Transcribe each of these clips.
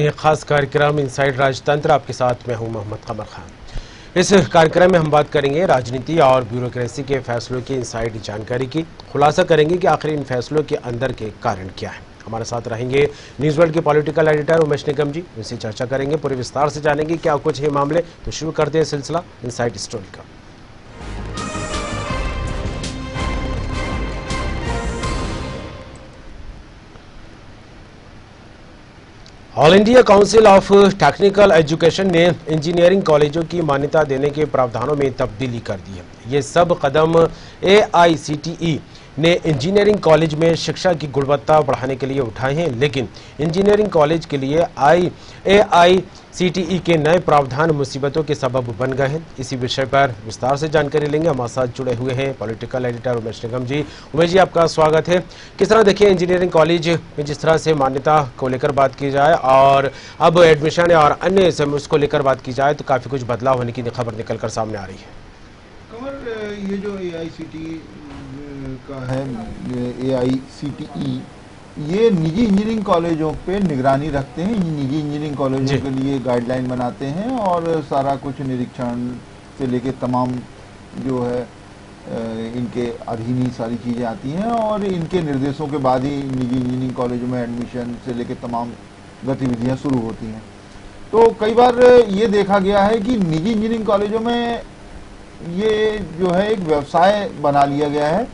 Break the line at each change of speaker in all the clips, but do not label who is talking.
अपने खास कार्यक्रम इनसाइड राजतंत्र, आपके साथ मैं हूं मोहम्मद कमर खान। इस कार्यक्रम में हम बात करेंगे राजनीति और ब्यूरोक्रेसी के फैसलों की इनसाइड जानकारी की। खुलासा करेंगे कि आखिर इन फैसलों के अंदर के कारण क्या है। हमारे साथ रहेंगे न्यूज वर्ल्ड के पॉलिटिकल एडिटर उमेश निगम जी। उनसे चर्चा करेंगे, पूरे विस्तार से जानेंगे क्या कुछ है मामले। तो शुरू करते हैं सिलसिला इनसाइड स्टोरी का। All India council of technical education ने इंजीनियरिंग कॉलेजों की मान्यता देने के प्रावधानों में तब्दीली कर दी है। ये सब कदम AICTE ने इंजीनियरिंग कॉलेज में शिक्षा की गुणवत्ता बढ़ाने के लिए उठाए हैं, लेकिन इंजीनियरिंग कॉलेज के लिए AICTE के नए प्रावधान मुसीबतों के सबब बन गए हैं। इसी विषय पर विस्तार से जानकारी लेंगे। हमारे साथ जुड़े हुए हैं पॉलिटिकल एडिटर उमेश निगम जी। उमेश जी, आपका स्वागत है। किस तरह देखिए इंजीनियरिंग कॉलेज में जिस तरह से मान्यता को लेकर बात की जाए और अब एडमिशन और अन्य उसको लेकर बात की जाए तो काफी कुछ बदलाव होने की खबर निकल कर सामने आ रही है।
कमर, ये जो AICTE का है, AICTE, ये निजी इंजीनियरिंग कॉलेजों पे निगरानी रखते हैं। निजी इंजीनियरिंग कॉलेजों के लिए गाइडलाइन बनाते हैं और सारा कुछ निरीक्षण से लेके तमाम जो है इनके अधीन ही सारी चीज़ें आती हैं और इनके निर्देशों के बाद ही निजी इंजीनियरिंग कॉलेजों में एडमिशन से लेके तमाम गतिविधियां शुरू होती हैं। तो कई बार ये देखा गया है कि निजी इंजीनियरिंग कॉलेजों में ये जो है एक व्यवसाय बना लिया गया है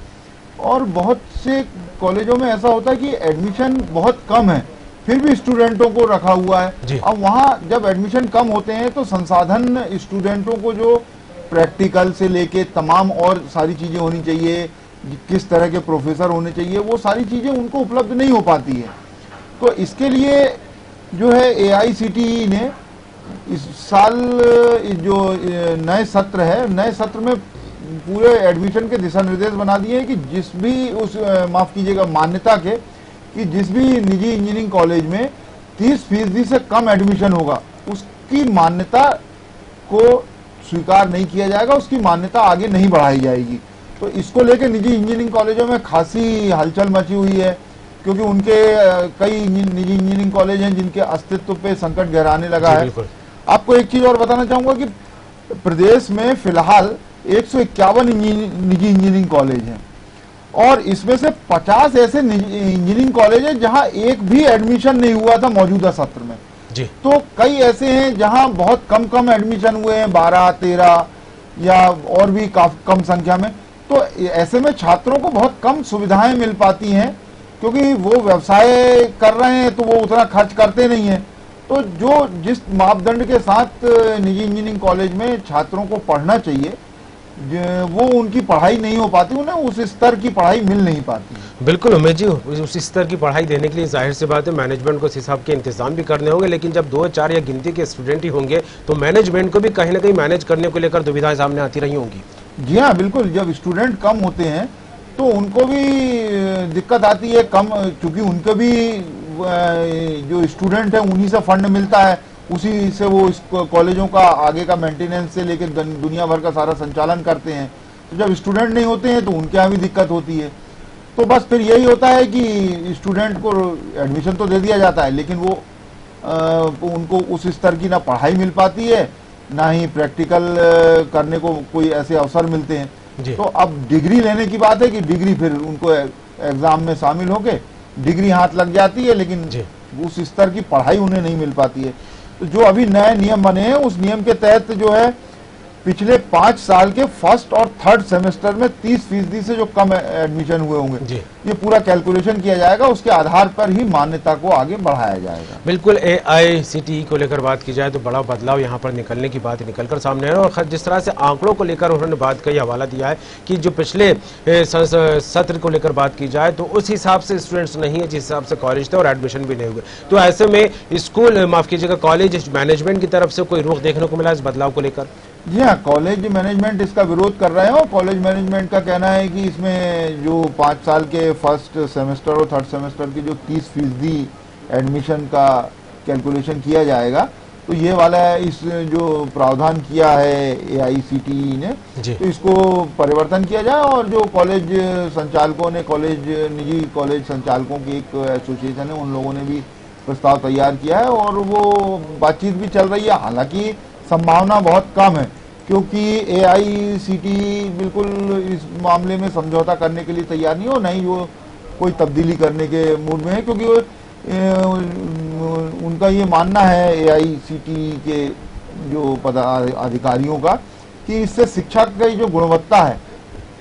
और बहुत से कॉलेजों में ऐसा होता है कि एडमिशन बहुत कम है, फिर भी स्टूडेंटों को रखा हुआ है। अब वहाँ जब एडमिशन कम होते हैं तो संसाधन स्टूडेंटों को जो प्रैक्टिकल से लेके तमाम और सारी चीज़ें होनी चाहिए, किस तरह के प्रोफेसर होने चाहिए, वो सारी चीज़ें उनको उपलब्ध नहीं हो पाती है। तो इसके लिए जो है AICTE ने इस साल जो नए सत्र है, नए सत्र में पूरे एडमिशन के दिशा निर्देश बना दिए हैं कि जिस भी माफ कीजिएगा मान्यता के कि जिस भी निजी इंजीनियरिंग कॉलेज में 30% से कम एडमिशन होगा उसकी मान्यता को स्वीकार नहीं किया जाएगा, उसकी मान्यता आगे नहीं बढ़ाई जाएगी। तो इसको लेकर निजी इंजीनियरिंग कॉलेजों में खासी हलचल मची हुई है, क्योंकि उनके कई निजी इंजीनियरिंग कॉलेज हैं जिनके अस्तित्व पे संकट गहराने लगा है। आपको एक चीज और बताना चाहूंगा कि प्रदेश में फिलहाल 151 निजी इंजीनियरिंग कॉलेज हैं और इसमें से 50 ऐसे इंजीनियरिंग कॉलेज हैं जहां एक भी एडमिशन नहीं हुआ था मौजूदा सत्र में जी। तो कई ऐसे हैं जहां बहुत कम एडमिशन हुए हैं, 12, 13 या और भी कम संख्या में। तो ऐसे में छात्रों को बहुत कम सुविधाएं मिल पाती हैं, क्योंकि वो व्यवसाय कर रहे हैं तो वो उतना खर्च करते नहीं है। तो जो जिस मापदंड के साथ निजी इंजीनियरिंग कॉलेज में छात्रों को पढ़ना चाहिए वो उनकी पढ़ाई नहीं हो पाती, उन्हें उस स्तर की पढ़ाई मिल नहीं पाती।
बिल्कुल उमेश जी, उस स्तर की पढ़ाई देने के लिए जाहिर सी बात है मैनेजमेंट को इस हिसाब के इंतजाम भी करने होंगे, लेकिन जब 2, 4 या गिनती के स्टूडेंट ही होंगे तो मैनेजमेंट को भी कहीं ना कहीं मैनेज करने को लेकर दुविधाएं सामने आती रही होंगी।
जी हाँ, बिल्कुल। जब स्टूडेंट कम होते हैं तो उनको भी दिक्कत आती है, कम, चूंकि उनको भी जो स्टूडेंट है उन्हीं से फंड मिलता है, उसी से वो इस कॉलेजों का आगे का मेंटेनेंस से लेकर दुनिया भर का सारा संचालन करते हैं। तो जब स्टूडेंट नहीं होते हैं तो उनके यहाँ भी दिक्कत होती है। तो बस फिर यही होता है कि स्टूडेंट को एडमिशन तो दे दिया जाता है, लेकिन वो उनको उस स्तर की ना पढ़ाई मिल पाती है, ना ही प्रैक्टिकल करने को कोई ऐसे अवसर मिलते हैं। तो अब डिग्री लेने की बात है कि डिग्री फिर उनको एग्जाम में शामिल होके डिग्री हाथ लग जाती है, लेकिन उस स्तर की पढ़ाई उन्हें नहीं मिल पाती है। तो जो अभी नए नियम बने हैं उस नियम के तहत जो है पिछले 5 साल के फर्स्ट और थर्ड सेमेस्टर में 30% से जो कम एडमिशन हुए होंगे ये पूरा कैलकुलेशन किया जाएगा, उसके आधार पर ही मान्यता को आगे बढ़ाया जाएगा।
बिल्कुल AICTE को लेकर बात की जाए तो बड़ा बदलाव यहाँ पर निकलने की बात निकलकर सामने है और जिस तरह से आंकड़ों को लेकर उन्होंने बात का हवाला दिया है कि जो पिछले सत्र को लेकर बात की जाए तो उस हिसाब से स्टूडेंट्स नहीं है जिस हिसाब से कॉलेज थे और एडमिशन भी नहीं हुए। तो ऐसे में स्कूल माफ कीजिएगा कॉलेज मैनेजमेंट की तरफ से कोई रुख देखने को मिला इस बदलाव को लेकर?
जी हाँ, कॉलेज मैनेजमेंट इसका विरोध कर रहे हैं और कॉलेज मैनेजमेंट का कहना है कि इसमें जो 5 साल के फर्स्ट सेमेस्टर और थर्ड सेमेस्टर की जो 30% एडमिशन का कैलकुलेशन किया जाएगा, तो ये वाला इस जो प्रावधान किया है AICTE ने, तो इसको परिवर्तन किया जाए और जो कॉलेज संचालकों ने निजी कॉलेज संचालकों की एक एसोसिएशन है, उन लोगों ने भी प्रस्ताव तैयार किया है और वो बातचीत भी चल रही है। हालांकि संभावना बहुत कम है, क्योंकि AICTE बिल्कुल इस मामले में समझौता करने के लिए तैयार नहीं हो, नहीं वो कोई तब्दीली करने के मूड में है, क्योंकि उनका ये मानना है AICTE के जो पदाधिकारियों का कि इससे शिक्षा की जो गुणवत्ता है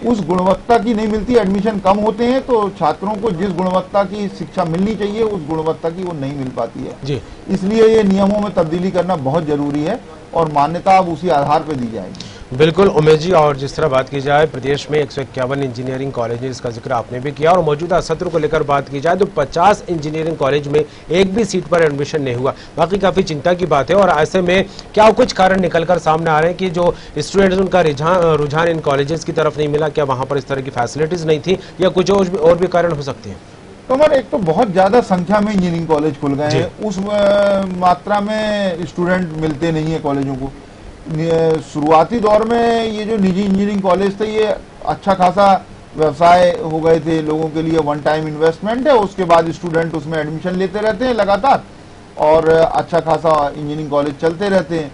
उस गुणवत्ता की नहीं मिलती, एडमिशन कम होते हैं तो छात्रों को जिस गुणवत्ता की शिक्षा मिलनी चाहिए उस गुणवत्ता की वो नहीं मिल पाती है
जी।
इसलिए ये नियमों में तब्दीली करना बहुत जरूरी है और मान्यता अब उसी आधार पर दी जाएगी।
बिल्कुल उमेश जी, और जिस तरह बात की जाए प्रदेश में 151 इंजीनियरिंग कॉलेज है, इसका जिक्र आपने भी किया, और मौजूदा सत्र को लेकर बात की जाए तो 50 इंजीनियरिंग कॉलेज में एक भी सीट पर एडमिशन नहीं हुआ। बाकी काफी चिंता की बात है, और ऐसे में क्या कुछ कारण निकलकर सामने आ रहे हैं कि जो स्टूडेंट्स उनका रुझान इन कॉलेजेस की तरफ नहीं मिला, क्या वहां पर इस तरह की फैसिलिटीज नहीं थी या कुछ और भी कारण हो सकते हैं?
कमर, एक तो बहुत ज्यादा संख्या में इंजीनियरिंग कॉलेज खुल गए हैं, उस मात्रा में स्टूडेंट मिलते नहीं है कॉलेजों को। शुरुआती दौर में ये जो निजी इंजीनियरिंग कॉलेज थे ये अच्छा खासा व्यवसाय हो गए थे लोगों के लिए, वन टाइम इन्वेस्टमेंट है, उसके बाद स्टूडेंट उसमें एडमिशन लेते रहते हैं लगातार और अच्छा खासा इंजीनियरिंग कॉलेज चलते रहते हैं।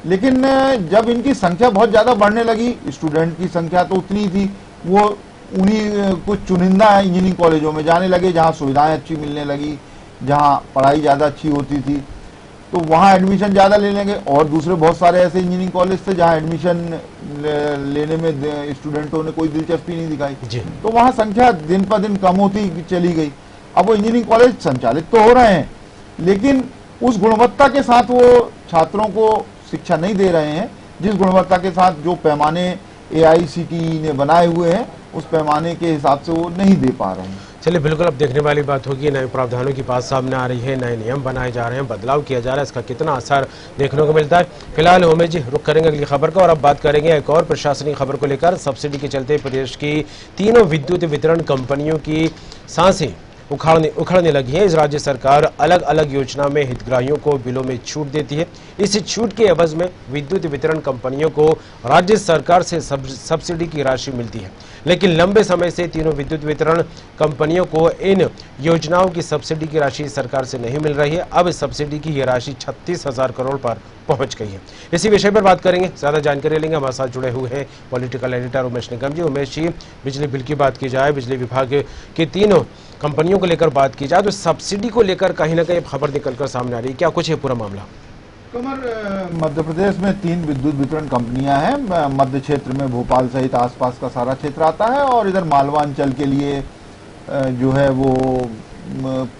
लेकिन जब इनकी संख्या बहुत ज्यादा बढ़ने लगी, स्टूडेंट की संख्या तो उतनी थी, वो उन्हीं कुछ चुनिंदा इंजीनियरिंग कॉलेजों में जाने लगे जहां सुविधाएं अच्छी मिलने लगी, जहां पढ़ाई ज़्यादा अच्छी होती थी, तो वहां एडमिशन ज़्यादा ले लेंगे। और दूसरे बहुत सारे ऐसे इंजीनियरिंग कॉलेज थे जहां एडमिशन लेने में स्टूडेंटों ने कोई दिलचस्पी नहीं दिखाई, तो वहां संख्या दिन पर दिन कम होती चली गई। अब वो इंजीनियरिंग कॉलेज संचालित तो हो रहे हैं, लेकिन उस गुणवत्ता के साथ वो छात्रों को शिक्षा नहीं दे रहे हैं जिस गुणवत्ता के साथ जो पैमाने AICTE ने बनाए हुए हैं उस पैमाने के हिसाब से वो नहीं दे पा रहे हैं।
चलिए, बिल्कुल अब देखने वाली बात होगी, नए प्रावधानों की बात सामने आ रही है, नए नियम बनाए जा रहे हैं, बदलाव किया जा रहा है, इसका कितना असर देखने को मिलता है। फिलहाल उमेश जी रुक करेंगे अगली खबर का, और अब बात करेंगे एक और प्रशासनिक खबर को लेकर। सब्सिडी के चलते प्रदेश की तीनों विद्युत वितरण कंपनियों की सांसें उखड़ने लगी है। इस राज्य सरकार अलग अलग योजना में हितग्राहियों को बिलों में छूट देती है। इस छूट के एवज में विद्युत वितरण कंपनियों को राज्य सरकार से सब्सिडी की राशि मिलती है, लेकिन लंबे समय से तीनों विद्युत वितरण कंपनियों को इन योजनाओं की सब्सिडी की राशि सरकार से नहीं मिल रही है। अब इस सब्सिडी की यह राशि 36,000 करोड़ पर पहुंच गई है। इसी विषय पर बात करेंगे, ज्यादा जानकारी लेंगे। हमारे साथ जुड़े हुए हैं पॉलिटिकल एडिटर उमेश निगम जी। उमेश जी, बिजली बिल की बात की जाए, बिजली विभाग के तीनों कंपनियों को लेकर बात की जाए तो सब्सिडी को लेकर कहीं ना कहीं खबर निकलकर सामने आ रही है, क्या कुछ है पूरा मामला?
कमर, मध्य प्रदेश में 3 विद्युत वितरण कंपनियां हैं। मध्य क्षेत्र में भोपाल सहित आसपास का सारा क्षेत्र आता है, और इधर मालवा अंचल के लिए जो है वो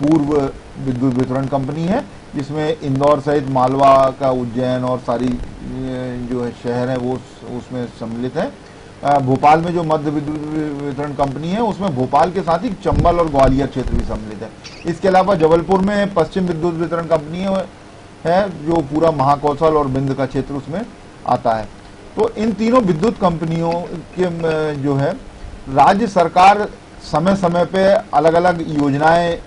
पूर्व विद्युत वितरण कंपनी है, जिसमें इंदौर सहित मालवा का, उज्जैन और सारी जो है शहर है वो उसमें सम्मिलित है। भोपाल में जो मध्य विद्युत वितरण कंपनी है उसमें भोपाल के साथ ही चंबल और ग्वालियर क्षेत्र भी सम्मिलित है। इसके अलावा जबलपुर में पश्चिम विद्युत वितरण कंपनी है जो पूरा महाकौशल और बिंद का क्षेत्र उसमें आता है। तो इन तीनों विद्युत कंपनियों के जो है राज्य सरकार समय समय पे अलग अलग योजनाएं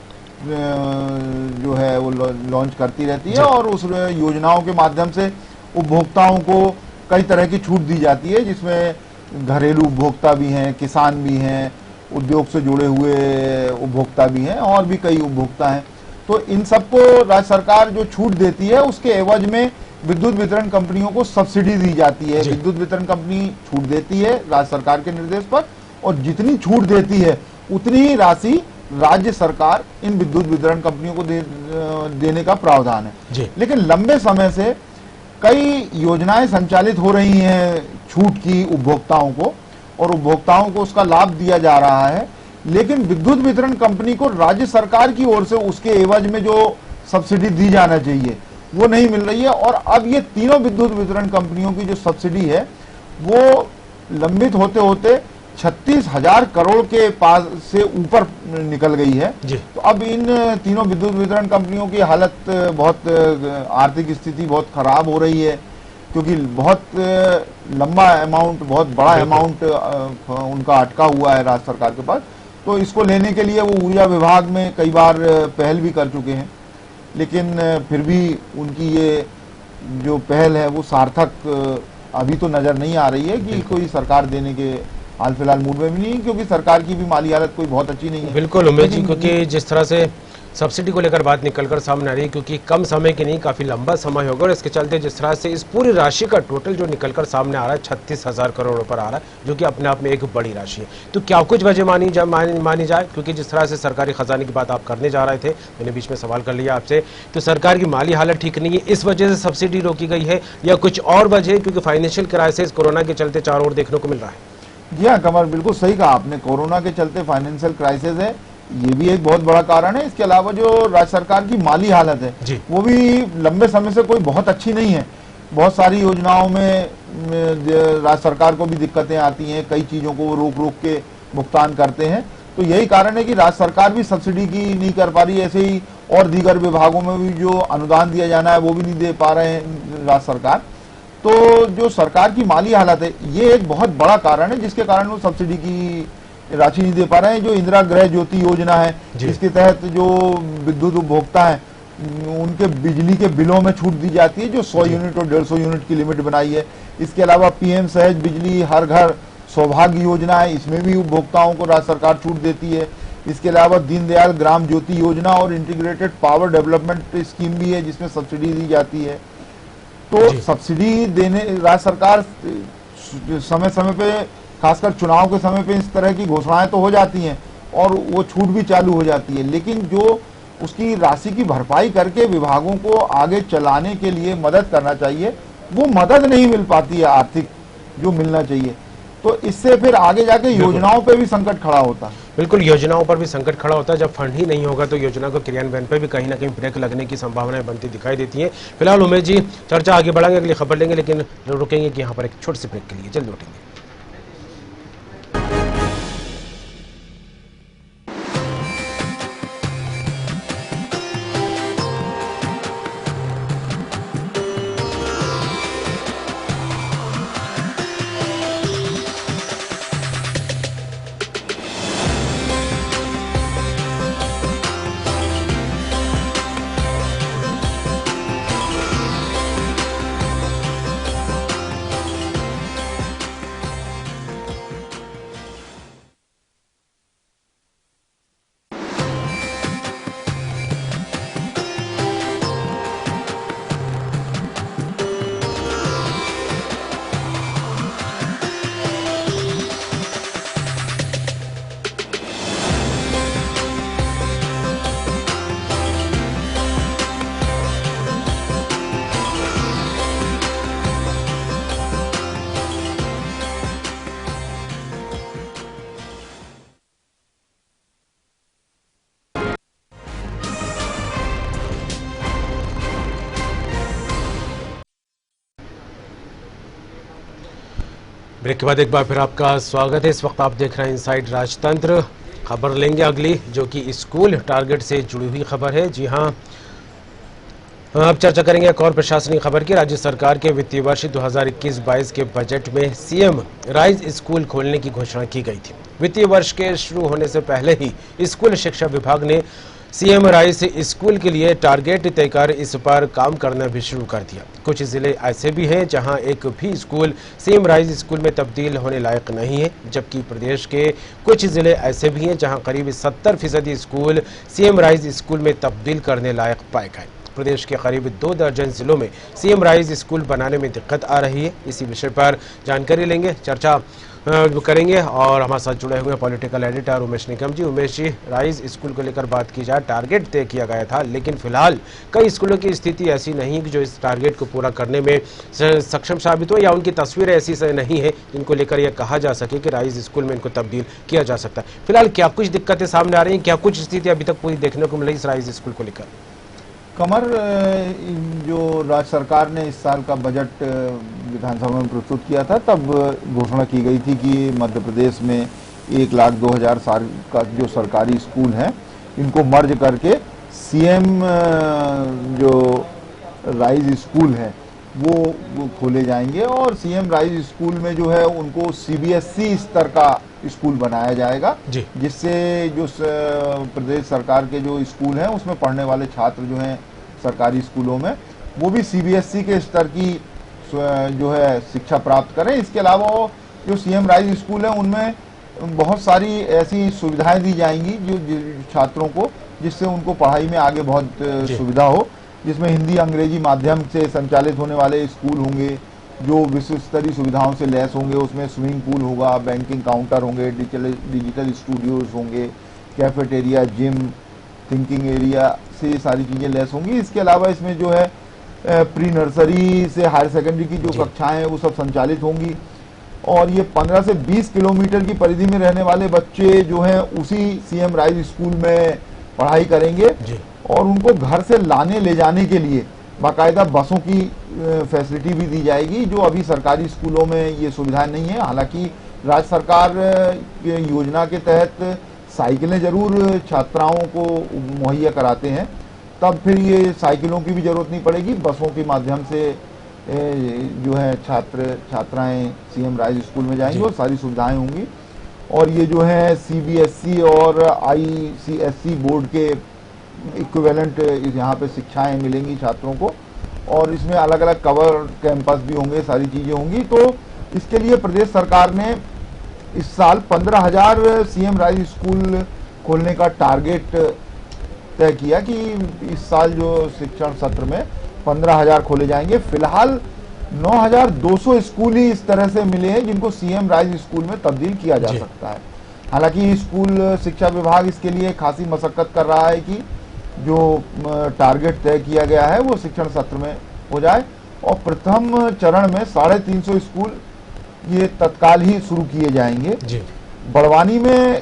जो है वो लॉन्च करती रहती है, और उस योजनाओं के माध्यम से उपभोक्ताओं को कई तरह की छूट दी जाती है, जिसमें घरेलू उपभोक्ता भी हैं, किसान भी हैं, उद्योग से जुड़े हुए उपभोक्ता भी हैं, और भी कई उपभोक्ता हैं। तो इन सबको राज्य सरकार जो छूट देती है उसके एवज में विद्युत वितरण कंपनियों को सब्सिडी दी जाती है। विद्युत वितरण कंपनी छूट देती है राज्य सरकार के निर्देश पर, और जितनी छूट देती है उतनी ही राशि राज्य सरकार इन विद्युत वितरण कंपनियों को देने का प्रावधान है। लेकिन लंबे समय से कई योजनाएं संचालित हो रही हैं छूट की उपभोक्ताओं को, और उपभोक्ताओं को उसका लाभ दिया जा रहा है, लेकिन विद्युत वितरण कंपनी को राज्य सरकार की ओर से उसके एवज में जो सब्सिडी दी जाना चाहिए वो नहीं मिल रही है। और अब ये तीनों विद्युत वितरण कंपनियों की जो सब्सिडी है वो लंबित होते होते 36,000 करोड़ के पास से ऊपर निकल गई है। तो अब इन तीनों विद्युत वितरण कंपनियों की हालत बहुत, आर्थिक स्थिति बहुत खराब हो रही है, क्योंकि बहुत लंबा अमाउंट, बहुत बड़ा अमाउंट उनका अटका हुआ है राज्य सरकार के पास। तो इसको लेने के लिए वो ऊर्जा विभाग में कई बार पहल भी कर चुके हैं, लेकिन फिर भी उनकी ये जो पहल है वो सार्थक अभी तो नजर नहीं आ रही है कि कोई सरकार देने के हाल फिलहाल मूड में भी नहीं, क्योंकि सरकार की भी माली हालत कोई बहुत अच्छी नहीं है।
बिल्कुल उमेश जी, क्योंकि जिस तरह से सब्सिडी को लेकर बात निकलकर सामने आ रही है, क्योंकि कम समय की नहीं, काफी लंबा समय होगा और इसके चलते जिस तरह से इस पूरी राशि का टोटल जो निकलकर सामने आ रहा है 36,000 करोड़ पर आ रहा है, जो कि अपने आप में एक बड़ी राशि है। तो क्या कुछ वजह मानी जाए, क्योंकि जिस तरह से सरकारी खजाने की बात आप करने जा रहे थे, मैंने बीच में सवाल कर लिया आपसे, तो सरकार की माली हालत ठीक नहीं है, इस वजह से सब्सिडी रोकी गई है या कुछ और वजह, क्योंकि फाइनेंशियल क्राइसिस कोरोना के चलते चारों ओर देखने को मिल रहा है?
जी हाँ कमर, बिल्कुल सही कहा आपने। कोरोना के चलते फाइनेंशियल क्राइसिस है, ये भी एक बहुत बड़ा कारण है। इसके अलावा जो राज्य सरकार की माली हालत है वो भी लंबे समय से कोई बहुत अच्छी नहीं है। बहुत सारी योजनाओं में राज्य सरकार को भी दिक्कतें आती हैं, कई चीजों को वो रोक रोक के भुगतान करते हैं। तो यही कारण है कि राज्य सरकार भी सब्सिडी की नहीं कर पा रही। ऐसे ही और दीगर विभागों में भी जो अनुदान दिया जाना है वो भी नहीं दे पा रहे हैं राज्य सरकार। तो जो सरकार की माली हालत है ये एक बहुत बड़ा कारण है जिसके कारण वो सब्सिडी की राशि नहीं दे पा रहे हैं। जो इंदिरा गृह ज्योति योजना है, इसके तहत जो विद्युत उपभोक्ता है उनके बिजली के बिलों में छूट दी जाती है, जो 100 यूनिट और 150 यूनिट की लिमिट बनाई है। इसके अलावा पीएम सहज बिजली हर घर सौभाग्य योजना है, इसमें भी उपभोक्ताओं को राज्य सरकार छूट देती है। इसके अलावा दीनदयाल ग्राम ज्योति योजना और इंटीग्रेटेड पावर डेवलपमेंट स्कीम भी है जिसमें सब्सिडी दी जाती है। तो सब्सिडी देने राज्य सरकार समय समय पे, खासकर चुनाव के समय पे, इस तरह की घोषणाएं तो हो जाती हैं और वो छूट भी चालू हो जाती है, लेकिन जो उसकी राशि की भरपाई करके विभागों को आगे चलाने के लिए मदद करना चाहिए वो मदद नहीं मिल पाती है, आर्थिक जो मिलना चाहिए। तो इससे फिर आगे जाके योजनाओं पे भी संकट खड़ा होता है।
बिल्कुल, योजनाओं पर भी संकट खड़ा होता है। जब फंड ही नहीं होगा तो योजना को क्रियान्वयन पर भी कहीं ना कहीं ब्रेक लगने की संभावनाएं बनती दिखाई देती हैं। फिलहाल उमेश जी, चर्चा आगे बढ़ाएंगे, अगली खबर लेंगे, लेकिन रुकेंगे कि यहाँ पर एक छोटी सी ब्रेक के लिए, जल्द लौटेंगे। ब्रेक के बाद एक बार फिर आपका स्वागत है। इस वक्त आप देख रहे हैं इनसाइड राजतंत्र। खबर लेंगे अगली, जो कि स्कूल टारगेट से जुड़ी हुई खबर है। जी हां, अब चर्चा करेंगे एक और प्रशासनिक खबर की। राज्य सरकार के वित्तीय वर्ष 2021-22 के बजट में सीएम राइज स्कूल खोलने की घोषणा की गई थी। वित्तीय वर्ष के शुरू होने से पहले ही स्कूल शिक्षा विभाग ने सीएम राइज स्कूल के लिए टारगेट तय कर इस पर काम करना भी शुरू कर दिया। कुछ जिले ऐसे भी हैं जहां एक भी स्कूल सीएम राइज स्कूल में तब्दील होने लायक नहीं है, जबकि प्रदेश के कुछ जिले ऐसे भी हैं जहां करीब 70% स्कूल सीएम राइज स्कूल में तब्दील करने लायक पाए गए। प्रदेश के करीब 2 दर्जन जिलों में सीएम राइज स्कूल बनाने में दिक्कत आ रही है। इसी विषय पर जानकारी लेंगे, चर्चा करेंगे और हमारे साथ जुड़े हुए पॉलिटिकल एडिटर उमेश निकम जी। उमेश जी, राइज स्कूल को लेकर बात की जाए, टारगेट तय किया गया था, लेकिन फिलहाल कई स्कूलों की स्थिति ऐसी नहीं कि जो इस टारगेट को पूरा करने में सक्षम साबित हो, या उनकी तस्वीरें ऐसी से नहीं है जिनको लेकर यह कहा जा सके कि राइज स्कूल में इनको तब्दील किया जा सकता है। फिलहाल क्या कुछ दिक्कतें सामने आ रही हैं, क्या कुछ स्थिति अभी तक पूरी देखने को मिल रही इस राइज स्कूल को लेकर?
कमर, जो राज्य सरकार ने इस साल का बजट विधानसभा में प्रस्तुत किया था तब घोषणा की गई थी कि मध्य प्रदेश में 1,02,000 का जो सरकारी स्कूल हैं इनको मर्ज करके सीएम जो राइज स्कूल है वो खोले जाएंगे और सीएम राइज स्कूल में जो है उनको सीबीएसई स्तर का स्कूल बनाया जाएगा, जिससे जो प्रदेश सरकार के जो स्कूल हैं उसमें पढ़ने वाले छात्र जो हैं सरकारी स्कूलों में वो भी सीबीएसई के स्तर की जो है शिक्षा प्राप्त करें। इसके अलावा जो सीएम राइज स्कूल है उनमें बहुत सारी ऐसी सुविधाएं दी जाएंगी जो छात्रों को, जिससे उनको पढ़ाई में आगे बहुत सुविधा हो, जिसमें हिंदी अंग्रेजी माध्यम से संचालित होने वाले स्कूल होंगे जो विश्व स्तरीय सुविधाओं से लैस होंगे। उसमें स्विमिंग पूल होगा, बैंकिंग काउंटर होंगे, डिजिटल स्टूडियोज होंगे, कैफेटेरिया, जिम, थिंकिंग एरिया से सारी चीज़ें लैस होंगी। इसके अलावा इसमें जो है प्री नर्सरी से हायर सेकेंडरी की जो कक्षाएं हैं वो सब संचालित होंगी। और ये 15 से 20 किलोमीटर की परिधि में रहने वाले बच्चे जो हैं उसी सीएम राइज स्कूल में पढ़ाई करेंगे और उनको घर से लाने ले जाने के लिए बाकायदा बसों की फैसिलिटी भी दी जाएगी, जो अभी सरकारी स्कूलों में ये सुविधाएं नहीं है। हालांकि राज्य सरकार योजना के तहत साइकिलें जरूर छात्राओं को मुहैया कराते हैं, तब फिर ये साइकिलों की भी जरूरत नहीं पड़ेगी, बसों के माध्यम से जो है छात्राएं सीएम राइज स्कूल में जाएंगे और सारी सुविधाएं होंगी। और ये जो है सीबीएसई और आईसीएसई बोर्ड के इक्विवेलेंट यहाँ पे शिक्षाएं मिलेंगी छात्रों को, और इसमें अलग अलग कवर कैंपस भी होंगे, सारी चीज़ें होंगी। तो इसके लिए प्रदेश सरकार ने इस साल 15,000 सीएम राइज स्कूल खोलने का टारगेट तय किया कि इस साल जो शिक्षण सत्र में 15,000 खोले जाएंगे। फिलहाल 9,200 स्कूल ही इस तरह से मिले हैं जिनको सीएम राइज स्कूल में तब्दील किया जा सकता है। हालांकि स्कूल शिक्षा विभाग इसके लिए खासी मशक्कत कर रहा है कि जो टारगेट तय किया गया है वो शिक्षण सत्र में हो जाए, और प्रथम चरण में 350 स्कूल ये तत्काल ही शुरू किए जाएंगे। बड़वानी में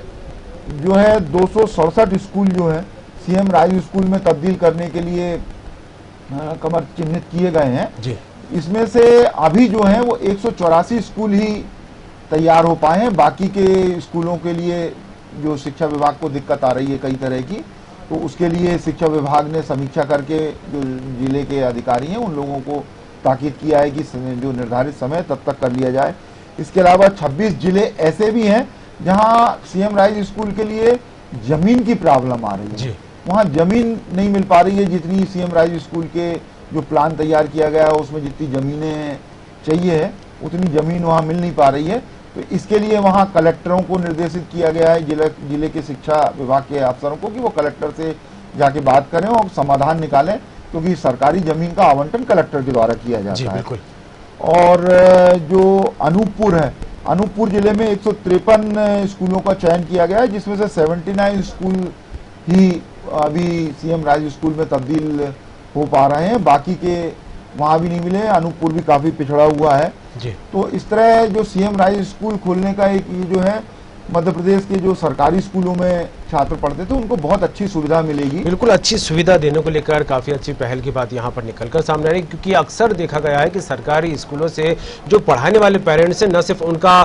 जो है 267 स्कूल जो है सीएम राइज स्कूल में तब्दील करने के लिए कमर चिन्हित किए गए हैं। इसमें से अभी जो है वो 184 स्कूल ही तैयार हो पाए हैं। बाकी के स्कूलों के लिए जो शिक्षा विभाग को दिक्कत आ रही है कई तरह की, तो उसके लिए शिक्षा विभाग ने समीक्षा करके जो जिले के अधिकारी हैं उन लोगों को ताकीद किया है कि जो निर्धारित समय तब तक कर लिया जाए। इसके अलावा 26 जिले ऐसे भी हैं जहां सीएम राइज स्कूल के लिए जमीन की प्रॉब्लम आ रही है, वहां जमीन नहीं मिल पा रही है। जितनी सीएम राइज स्कूल के जो प्लान तैयार किया गया है उसमें जितनी जमीनें चाहिए है उतनी जमीन वहां मिल नहीं पा रही है। तो इसके लिए वहां कलेक्टरों को निर्देशित किया गया है, जिले के शिक्षा विभाग के अफसरों को, कि वो कलेक्टर से जाके बात करें और समाधान निकालें, क्योंकि सरकारी जमीन का आवंटन कलेक्टर के द्वारा किया जाता है। और जो अनूपपुर है, अनूपपुर जिले में 153 स्कूलों का चयन किया गया है, जिसमें से 79 स्कूल ही अभी सीएम राइज स्कूल में तब्दील हो पा रहे हैं, बाकी के वहां भी नहीं मिले। अनूपपुर भी काफी पिछड़ा हुआ है। तो इस तरह जो सीएम राइज स्कूल खोलने का एक ये जो है मध्य प्रदेश के जो सरकारी स्कूलों में छात्र पढ़ते थे उनको बहुत अच्छी सुविधा मिलेगी।
बिल्कुल अच्छी सुविधा देने को लेकर काफी अच्छी पहल की बात यहाँ पर निकलकर सामने आ रही है, क्योंकि अक्सर देखा गया है कि सरकारी स्कूलों से जो पढ़ाने वाले पेरेंट्स हैं न सिर्फ उनका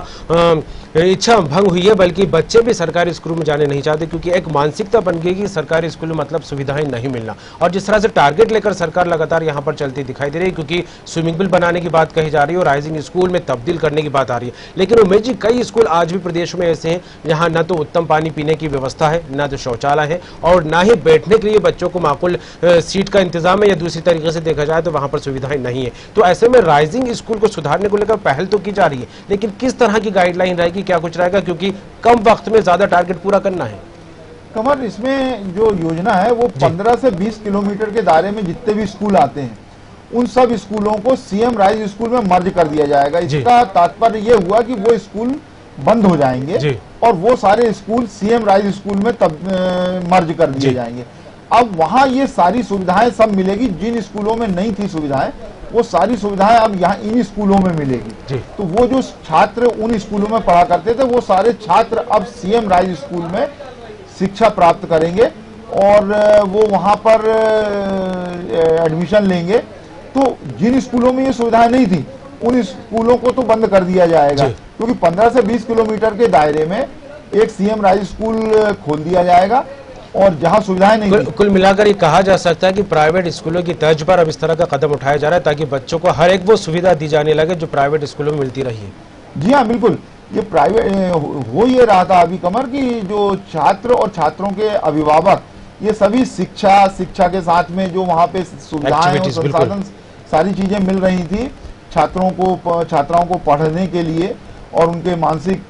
इच्छा भंग हुई है बल्कि बच्चे भी सरकारी स्कूलों में जाने नहीं चाहते, क्योंकि एक मानसिकता बन गई कि सरकारी स्कूल में मतलब सुविधाएं नहीं मिलना। और जिस तरह से टारगेट लेकर सरकार लगातार यहाँ पर चलती दिखाई दे रही है, क्योंकि स्विमिंग पूल बनाने की बात कही जा रही है और राइजिंग स्कूल में तब्दील करने की बात आ रही है, लेकिन उमेश जी कई स्कूल आज भी प्रदेश में ऐसे हैं जहाँ न तो उत्तम पानी पीने की व्यवस्था है, न तो शौचालय है, और ना ही बैठने के लिए बच्चों को माकूल सीट का इंतजाम है, या दूसरी तरीके से देखा जाए तो वहां पर सुविधाएं नहीं है। तो ऐसे में राइजिंग स्कूल को सुधारने को लेकर पहल तो की जा रही है, लेकिन किस तरह की गाइडलाइन रहेगी, क्या कुछ रहेगा, क्योंकि कम वक्त में ज्यादा टारगेट पूरा करना है।
कमर, इसमें जो योजना है वो 15 से 20 किलोमीटर के दायरे में जितने भी स्कूल आते हैं उन सब स्कूलों को सीएम राइज स्कूल में मर्ज कर दिया जाएगा। इसका तात्पर्य ये हुआ कि वो स्कूल बंद हो जाएंगे और वो सारे स्कूल सीएम राइज स्कूल में तब मर्ज कर दिए जाएंगे। अब वहां ये सारी सुविधाएं सब मिलेगी, जिन स्कूलों में नहीं थी सुविधाएं वो सारी सुविधाएं अब यहाँ इन स्कूलों में मिलेगी। तो वो जो छात्र उन स्कूलों में पढ़ा करते थे वो सारे छात्र अब सीएम राइज स्कूल में शिक्षा प्राप्त करेंगे और वो वहां पर एडमिशन लेंगे। तो जिन स्कूलों में ये सुविधाएं नहीं थी उन स्कूलों को तो बंद कर दिया जाएगा, क्योंकि 15 से 20 किलोमीटर के दायरे में एक सीएम राइज स्कूल खोल दिया जाएगा और जहां सुविधाएं नहीं।
कुल मिलाकर ये कहा जा सकता है कि प्राइवेट स्कूलों की तर्ज पर अब इस तरह का कदम उठाया जा रहा है ताकि बच्चों को हर एक वो सुविधा दी जाने लगे जो प्राइवेट स्कूलों में मिलती रही है।
जी हाँ, बिल्कुल। ये प्राइवेट हो ये रहा था अभी कमर की जो छात्र और छात्रों के अभिभावक ये सभी शिक्षा के साथ में जो वहाँ पे सुविधाएं और संसाधन सारी चीजें मिल रही थी छात्राओं को पढ़ने के लिए, और उनके मानसिक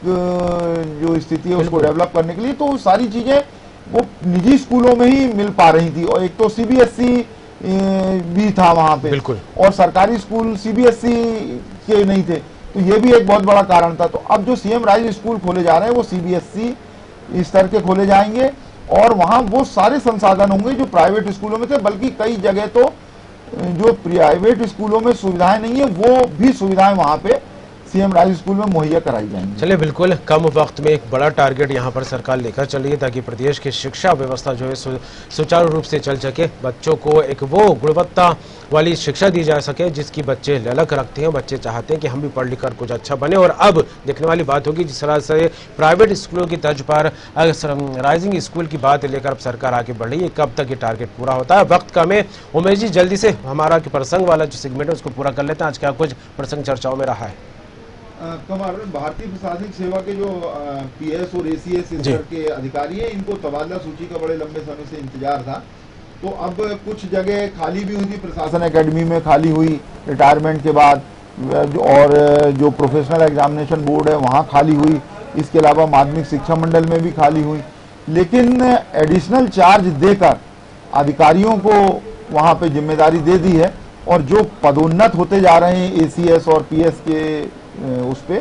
जो स्थिति है उसको डेवलप करने के लिए, तो सारी चीजें वो निजी स्कूलों में ही मिल पा रही थी। और एक तो सीबीएसई भी था वहां पे, और सरकारी स्कूल सीबीएसई के नहीं थे, तो ये भी एक बहुत बड़ा कारण था। तो अब जो सीएम राइज स्कूल खोले जा रहे हैं वो सीबीएसई स्तर के खोले जाएंगे, और वहां वो सारे संसाधन होंगे जो प्राइवेट स्कूलों में थे, बल्कि कई जगह तो जो प्राइवेट स्कूलों में सुविधाएं नहीं है वो भी सुविधाएं वहां पे सीएम राइज स्कूल में मुहैया कराई जाएंगी।
चलिए, बिल्कुल कम वक्त में एक बड़ा टारगेट यहाँ पर सरकार लेकर चल रही है ताकि प्रदेश की शिक्षा व्यवस्था जो है सुचारू रूप से चल सके, बच्चों को एक वो गुणवत्ता वाली शिक्षा दी जा सके जिसकी बच्चे ललक रखते हैं, बच्चे चाहते हैं कि हम भी पढ़ लिख कर कुछ अच्छा बने। और अब देखने वाली बात होगी जिस तरह से प्राइवेट स्कूलों की तर्ज पर राइजिंग स्कूल की बात लेकर अब सरकार आगे बढ़ रही है, कब तक ये टारगेट पूरा होता है। वक्त कम है, उमेश जी जल्दी से हमारा प्रसंग वाला जो सेगमेंट है उसको पूरा कर लेते हैं। आज क्या कुछ प्रसंग चर्चाओं में रहा है?
कमर, भारतीय प्रशासनिक सेवा के जो पीएस और एसीएस स्तर के अधिकारी हैं, इनको तबादला सूची का बड़े लंबे समय से इंतजार था। तो अब कुछ जगह खाली भी हुई थी, प्रशासन एकेडमी में खाली हुई रिटायरमेंट के बाद, और जो प्रोफेशनल एग्जामिनेशन बोर्ड है वहाँ खाली हुई, इसके अलावा माध्यमिक शिक्षा मंडल में भी खाली हुई। लेकिन एडिशनल चार्ज देकर अधिकारियों को वहाँ पे जिम्मेदारी दे दी है, और जो पदोन्नत होते जा रहे हैं एसीएस और पीएस के उस पे,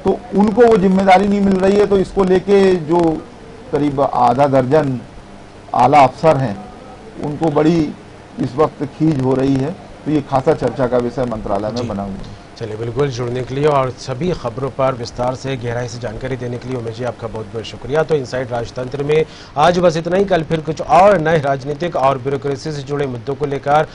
तो उनको वो जिम्मेदारी नहीं मिल रही है। तो इसको लेके जो करीब आधा दर्जन आला अफसर हैं उनको बड़ी इस वक्त खींच हो रही है। तो ये खासा चर्चा का विषय मंत्रालय में बना हुआ है।
चलिए, बिल्कुल जुड़ने के लिए और सभी खबरों पर विस्तार से गहराई से जानकारी देने के लिए उमेश जी आपका बहुत बहुत शुक्रिया। तो इनसाइड राजतंत्र में आज बस इतना ही। कल फिर कुछ और नए राजनीतिक और ब्यूरोक्रेसी से जुड़े मुद्दों को लेकर